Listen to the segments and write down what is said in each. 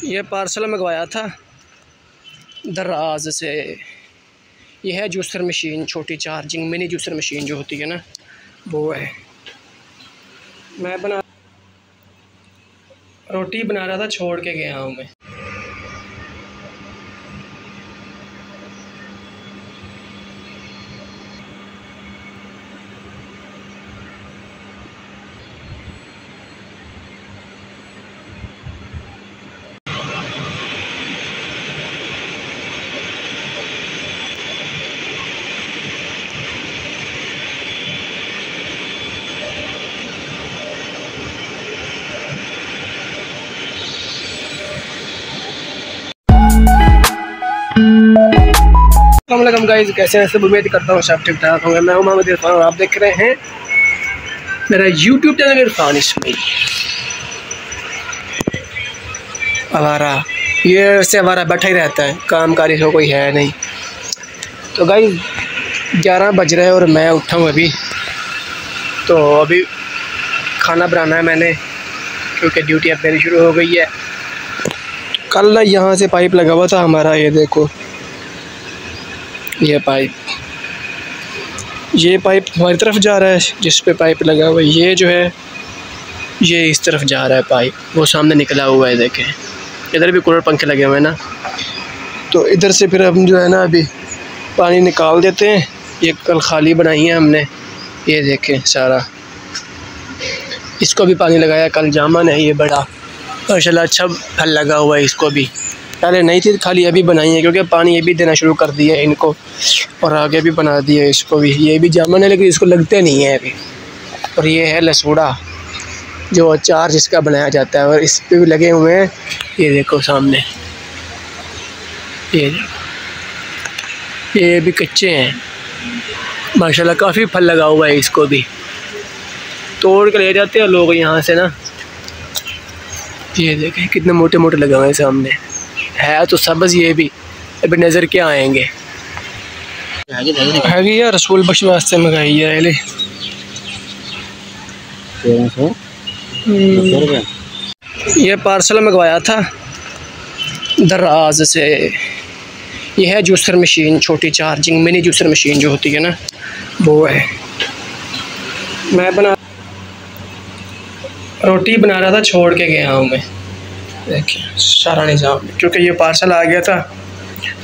ये पार्सल मंगवाया था दराज से। यह है जूसर मशीन, छोटी चार्जिंग मिनी जूसर मशीन जो होती है ना, वो है। मैं रोटी बना रहा था, छोड़ के गया हूँ मैं। अस्सलाम गाइस, कैसे हैं सब? उम्मीद करता हूँ सब ठीक ठाक होंगे। मैं मोहम्मद इरफान और आप देख रहे हैं मेरा यूट्यूब चैनल इरफान इस्माइल। आवारा ये ऐसे आवारा बैठा ही रहता है, कामकारी तो कोई है नहीं। तो गाइस 11 बज रहे हैं और मैं उठा हूँ अभी। तो अभी खाना बनाना है मैंने, क्योंकि ड्यूटी अब मेरी शुरू हो गई है। कल ना यहाँ से पाइप लगा हुआ था हमारा, ये देखो ये पाइप हमारी तरफ जा रहा है, जिस पे पाइप लगा हुआ है। ये जो है ये इस तरफ जा रहा है पाइप, वो सामने निकला हुआ है, देखें। इधर भी कूलर पंखे लगे हुए हैं ना, तो इधर से फिर हम जो है ना अभी पानी निकाल देते हैं। ये कल खाली बनाई है हमने, ये देखें सारा। इसको भी पानी लगाया कल, जामन है ये बड़ा, माशाल्लाह अच्छा फल लगा हुआ है। इसको भी पहले नहीं थी खाली, अभी बनाई है, क्योंकि पानी ये भी देना शुरू कर दिया है इनको, और आगे भी बना दिया है इसको भी। ये भी जामुन है लेकिन इसको लगते नहीं है अभी। और ये है लसूड़ा, जो अचार जिसका बनाया जाता है, और इस पे भी लगे हुए हैं। ये देखो सामने, ये भी कच्चे हैं माशाल्लाह, काफ़ी फल लगा हुआ है। इसको भी तोड़ के ले जाते हैं लोग यहाँ से ना। ये देखें कितने मोटे मोटे लगे हुए हैं सामने, है तो सब्ज़। ये भी अभी नज़र क्या आएंगे, है भी यार रसूल बख्श वास्ते मंगाई है। ले 1300 ये पार्सल मंगवाया था दराज से। यह है जूसर मशीन, छोटी चार्जिंग मिनी जूसर मशीन जो होती है ना, वो है। मैं रोटी बना रहा था, छोड़ के गया हूँ मैं। देखिए सारा निज़ाम, क्योंकि ये पार्सल आ गया था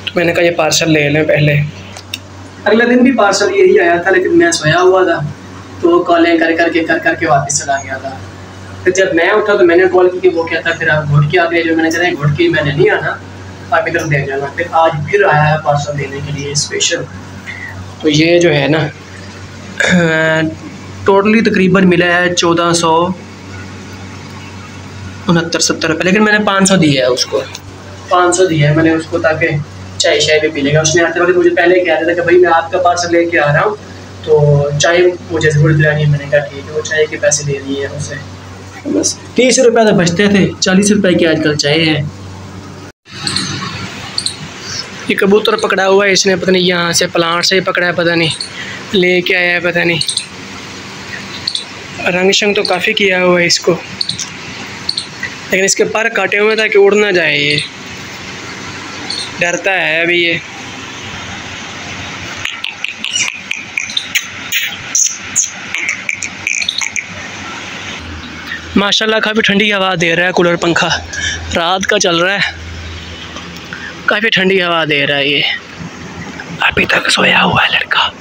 तो मैंने कहा ये पार्सल ले लें पहले। अगले दिन भी पार्सल यही आया था, लेकिन मैं सोया हुआ था, तो कॉलें कर करके वापस चला गया था। फिर जब मैं उठा तो मैंने कॉल की कि वो क्या था, फिर आप घुटकी आ गए। जो मैंने कहा घुटकी मैंने नहीं आना, आप इधर दे जाना। फिर आज फिर आया है पार्सल देने के लिए स्पेशल। तो ये जो है ना टोटली तकरीबन मिला है 1469-70 रुपये, लेकिन मैंने 500 दिया है उसको। 500 दिया है मैंने उसको, ताकि चाय शाय भी पी लेगा। उसने आते वक्त मुझे पहले कह दिया था कि भाई मैं आपका पार्सल लेके आ रहा हूँ, तो चाय मुझे ज़रूरत नहीं है। मैंने कहा ठीक है, वो चाय के पैसे दे दिए हैं उसे। बस 30 रुपये तो बचते थे, 40 रुपये की आजकल चाय है। ये कबूतर पकड़ा हुआ है इसने, पता नहीं यहाँ से प्लांट से ही पकड़ा है, पता नहीं लेके आया है, पता नहीं। रंग शंग तो काफ़ी किया हुआ है इसको, लेकिन इसके पर काटे हुए ताकि उड़ ना जाए। ये डरता है अभी ये। माशाल्लाह काफ़ी ठंडी हवा दे रहा है कूलर पंखा, रात का चल रहा है, काफ़ी ठंडी हवा दे रहा है। ये अभी तक सोया हुआ है लड़का।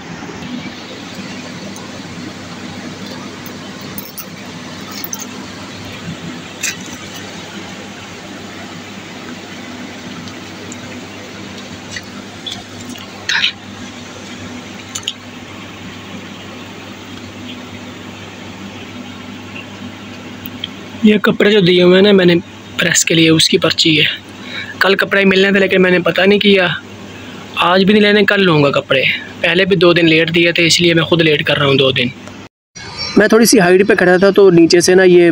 ये कपड़े जो दिए हुए हैं ना मैंने प्रेस के लिए, उसकी पर्ची है। कल कपड़े मिलने थे लेकिन मैंने पता नहीं किया, आज भी नहीं लेने, कल लूँगा कपड़े। पहले भी 2 दिन लेट दिए थे, इसलिए मैं ख़ुद लेट कर रहा हूँ 2 दिन। मैं थोड़ी सी हाइट पे खड़ा था, तो नीचे से ना ये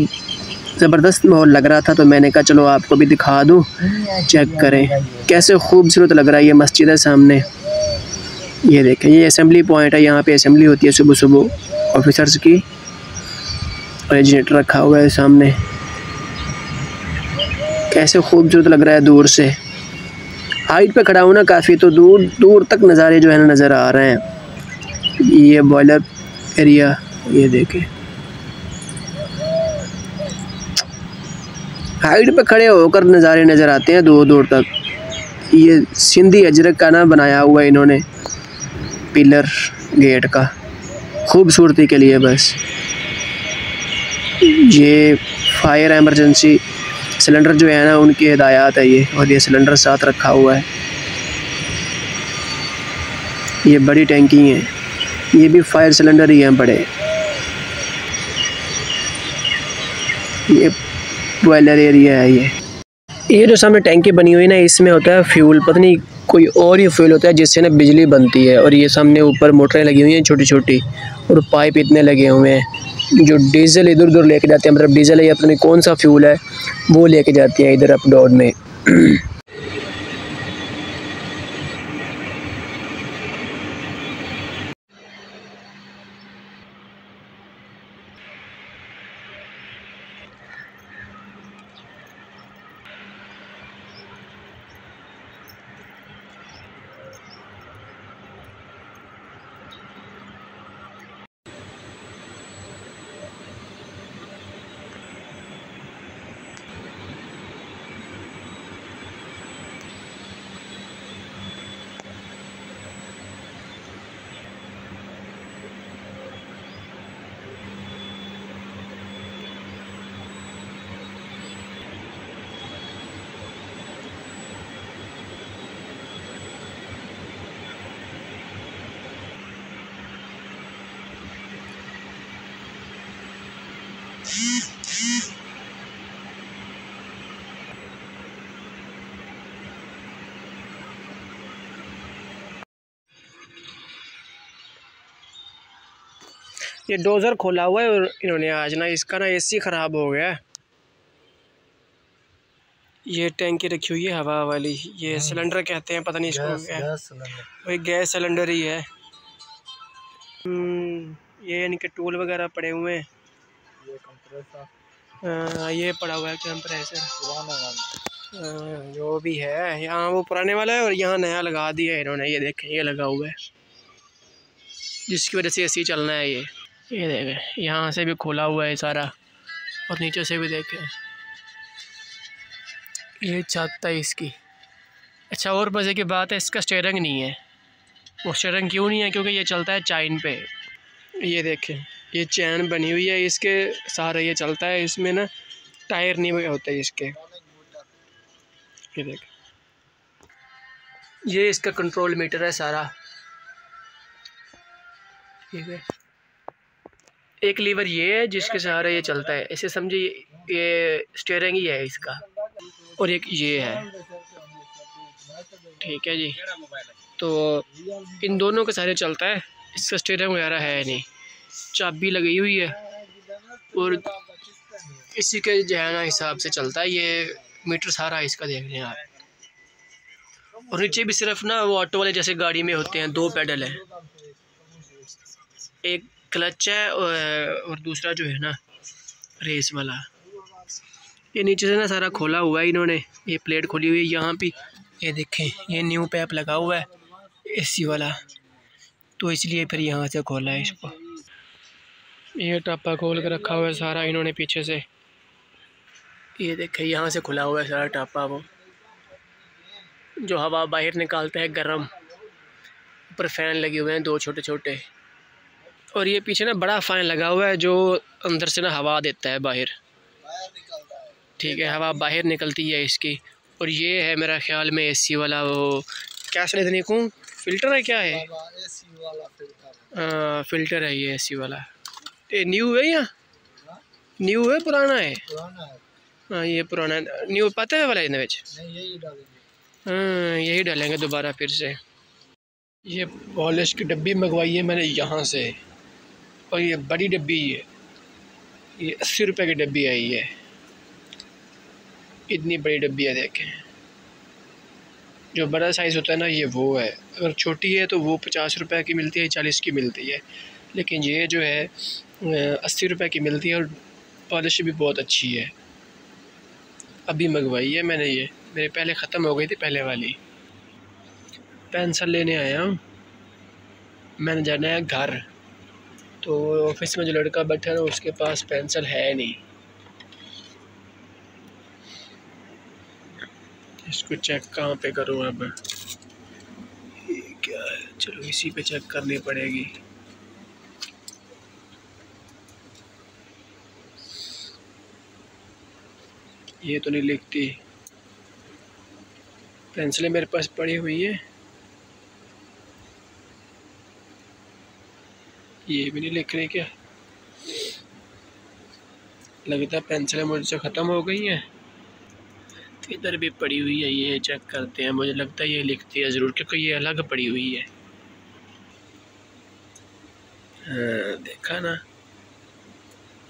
ज़बरदस्त माहौल लग रहा था, तो मैंने कहा चलो आपको भी दिखा दूँ, चेक करें कैसे खूबसूरत लग रहा है। ये मस्जिद है सामने, ये देखें, ये असेंबली पॉइंट है। यहाँ पे असेंबली होती है सुबह सुबह ऑफिसर्स की, और जनरेटर रखा हुआ है सामने। कैसे खूबसूरत लग रहा है दूर से। हाइट पे खड़ा हूँ ना काफ़ी, तो दूर दूर तक नज़ारे जो है ना नज़र आ रहे हैं। ये बॉयलर एरिया, ये देखें, हाइट पे खड़े होकर नज़ारे नज़र आते हैं दूर दूर तक। ये सिंधी अजरक का ना बनाया हुआ है इन्होंने पिलर गेट का, खूबसूरती के लिए बस। ये फायर एमरजेंसी सिलेंडर जो है ना उनकी हिदायत है ये, और ये सिलेंडर साथ रखा हुआ है। ये बड़ी टैंकी है, ये भी फायर सिलेंडर ही हैं बड़े। ये बॉयलर एरिया है। ये जो सामने टैंकी बनी हुई है ना, इसमें होता है फ्यूल, पता नहीं कोई और ही फ्यूल होता है जिससे ना बिजली बनती है। और ये सामने ऊपर मोटरें लगी हुई हैं छोटी छोटी, और पाइप इतने लगे हुए हैं जो डीजल इधर उधर लेके जाते हैं। मतलब डीजल है या पता नहीं कौन सा फ्यूल है, वो लेके जाती हैं इधर अप डाउन में। ये डोज़र खोला हुआ है और इन्होंने आज ना इसका ना एसी ख़राब हो गया है। ये टैंकी रखी हुई है हवा वाली, ये सिलेंडर कहते हैं, पता नहीं इसको क्या, वही गैस सिलेंडर ही है। ये यानी कि टूल वगैरह पड़े हुए हैं। ये पड़ा हुआ है कंप्रेसर, जो भी है। यहाँ वो पुराने वाला है और यहाँ नया लगा दिया है इन्होंने। ये देखें, ये लगा हुआ है जिसकी वजह से एसी चलना है। ये देखें, यहाँ से भी खोला हुआ है सारा, और नीचे से भी देखें, ये छत है इसकी। अच्छा, और मज़े की बात है, इसका स्टीयरिंग नहीं है। वो स्टीयरिंग क्यों नहीं है? क्योंकि ये चलता है चाइन पे। ये देखें, ये चैन बनी हुई है इसके सहारे ये चलता है। इसमें ना टायर नहीं होते इसके। ये देखें, ये इसका कंट्रोल मीटर है सारा। ठीक है, एक लीवर ये है जिसके सहारे ये चलता है, इसे समझिए ये स्टीयरिंग ही है इसका। और एक ये है, ठीक है जी। तो इन दोनों के सहारे चलता है, इसका स्टीयरिंग वगैरह है नहीं। चाबी लगी हुई है और इसी के जो है ना हिसाब से चलता है। ये मीटर सारा इसका देख रहे हैं आप। और नीचे भी सिर्फ ना वो ऑटो वाले जैसे गाड़ी में होते हैं, 2 पैडल है, एक क्लच है और दूसरा जो है ना रेस वाला। ये नीचे से ना सारा खोला हुआ है इन्होंने, ये प्लेट खोली हुई है यहाँ पे। ये देखें, ये न्यू पैप लगा हुआ है एसी वाला, तो इसलिए फिर यहाँ से खोला है इसको। ये टप्पा खोल कर रखा हुआ है सारा इन्होंने पीछे से। ये देखें, यहाँ से खुला हुआ है सारा टप्पा, वो जो हवा बाहर निकालता है गर्म। ऊपर फैन लगे हुए हैं 2 छोटे छोटे, और ये पीछे ना बड़ा फैन लगा हुआ है जो अंदर से ना हवा देता है बाहर। ठीक है, हवा बाहर निकलती है इसकी। और ये है मेरा ख्याल में एसी वाला, वो क्या समझने को फ़िल्टर है, क्या है? फ़िल्टर है ये एसी वाला। ये न्यू है या न्यू है पुराना है? हाँ, ये पुराना है। न्यू पता है वाला इन यही डालेंगे दोबारा फिर से। ये पॉलिश की डब्बी मंगवाई है मैंने यहाँ से, और ये बड़ी डब्बी है, ये 80 रुपये की डब्बी आई है। इतनी बड़ी डब्बी है देखें। जो बड़ा साइज़ होता है ना ये वो है, अगर छोटी है तो वो 50 रुपये की मिलती है, 40 की मिलती है। लेकिन ये जो है 80 रुपये की मिलती है, और पॉलिश भी बहुत अच्छी है। अभी मंगवाई है मैंने, ये मेरे पहले ख़त्म हो गई थी पहले वाली। पेंसिल लेने आया हूँ, मैंने जाना है घर। तो ऑफिस में जो लड़का बैठा है ना उसके पास पेंसिल है नहीं, इसको चेक कहाँ पे करूँ अब? ये क्या है, चलो इसी पे चेक करनी पड़ेगी। ये तो नहीं लिखती, पेंसिलें मेरे पास पड़ी हुई है, ये भी नहीं लिख रही क्या? लगता है पेंसिलें मुझसे ख़त्म हो गई हैं। इधर भी पड़ी हुई है, ये चेक करते हैं। मुझे लगता है ये लिखती है ज़रूर, क्योंकि ये अलग पड़ी हुई है। हाँ देखा ना,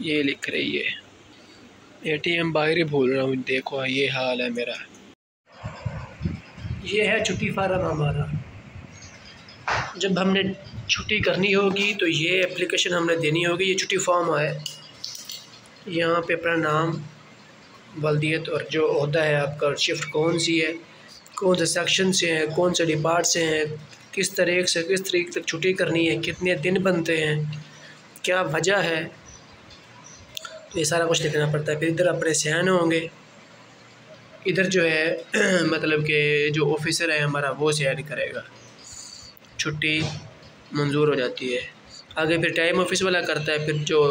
ये लिख रही है। एटीएम बाहर ही भूल रहा हूँ, देखो ये हाल है मेरा। ये है छुट्टी फार्म हमारा। जब हमने छुट्टी करनी होगी तो ये एप्लीकेशन हमने देनी होगी। ये छुट्टी फॉर्म है, यहाँ पे अपना नाम, बल्दियत और जो ओहदा है आपका, शिफ्ट कौन सी है, कौन से सेक्शन से हैं, कौन से डिपार्ट से हैं, किस तारीख से किस तारीख तक छुट्टी करनी है, कितने दिन बनते हैं, क्या वजह है, तो ये सारा कुछ लिखना पड़ता है। फिर इधर अपने साइन होंगे, इधर जो है मतलब कि जो ऑफिसर है हमारा वो साइन करेगा, छुट्टी मंजूर हो जाती है। आगे फिर टाइम ऑफिस वाला करता है, फिर जो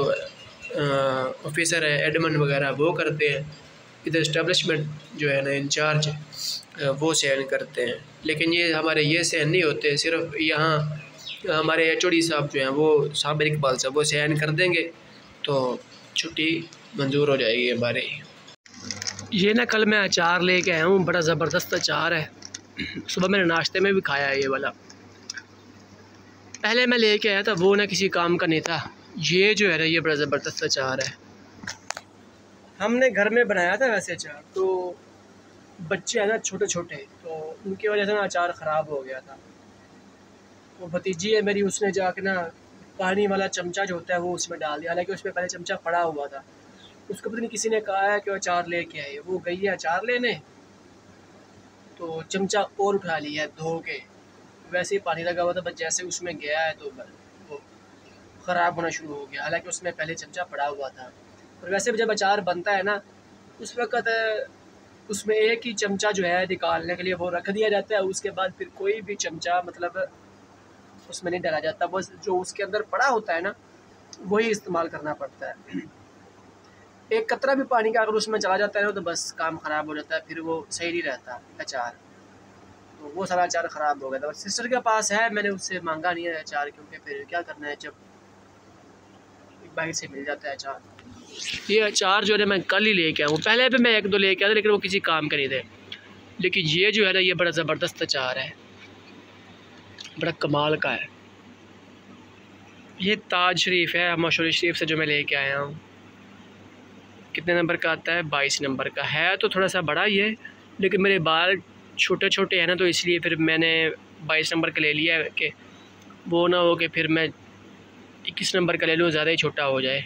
ऑफिसर है एडमिन वगैरह वो करते हैं। इधर इस्टेब्लिशमेंट जो है ना इंचार्ज वो साइन करते हैं। लेकिन ये हमारे ये साइन नहीं होते, सिर्फ यहाँ हमारे एचओडी साहब जो हैं वो साबिर इकबाल साहब वो साइन कर देंगे तो छुट्टी मंजूर हो जाएगी हमारी। ये ना कल मैं अचार लेके आया हूँ, बड़ा ज़बरदस्त अचार है। सुबह मैंने नाश्ते में भी खाया है ये वाला। पहले मैं लेके आया था वो ना किसी काम का नहीं था। ये जो है ना ये बड़ा ज़बरदस्त अचार है, हमने घर में बनाया था वैसे अचार। तो बच्चे हैं ना छोटे छोटे, तो उनकी वजह से ना अचार ख़राब हो गया था। वो भतीजी है मेरी, उसने जाके ना पानी वाला चमचा जो होता है वो उसमें डाल दिया, हालांकि उसमें पहले चमचा पड़ा हुआ था। उसको पता नहीं किसी ने कहा है कि वो अचार लेके आए, वो गई है अचार लेने तो चमचा और उठा लिया धो के, वैसे ही पानी लगा हुआ था, बस जैसे उसमें गया है तो वो ख़राब होना शुरू हो गया, हालांकि उसमें पहले चमचा पड़ा हुआ था। और वैसे भी जब अचार बनता है ना उस वक़्त उसमें एक ही चमचा जो है निकालने के लिए वो रख दिया जाता है, उसके बाद फिर कोई भी चमचा मतलब उसमें नहीं डाला जाता, बस जो उसके अंदर पड़ा होता है ना वही इस्तेमाल करना पड़ता है। एक कतरा भी पानी का अगर उसमें चला जाता है ना तो बस काम ख़राब हो जाता है, फिर वो सही नहीं रहता अचार। तो वो सारा अचार ख़राब हो गया था। और सिस्टर के पास है, मैंने उससे मांगा नहीं है अचार, क्योंकि फिर क्या करना है जब बाहर से मिल जाता है अचार। ये अचार जो है मैं कल ही लेके आया हूँ, पहले भी मैं एक दो लेके आया था लेकिन वो किसी काम के नहीं थे। लेकिन ये जो है ना ये बड़ा ज़बरदस्त अचार है, बड़ा कमाल का है। ये ताज शरीफ है, मशहूर शरीफ से जो मैं लेके आया हूँ। कितने नंबर का आता है? 22 नंबर का है। तो थोड़ा सा बड़ा ही है, लेकिन मेरे बाल छोटे छोटे हैं ना तो इसलिए फिर मैंने 22 नंबर का ले लिया है कि वो ना हो कि फिर मैं 21 नंबर का ले लूँ, ज़्यादा ही छोटा हो जाए।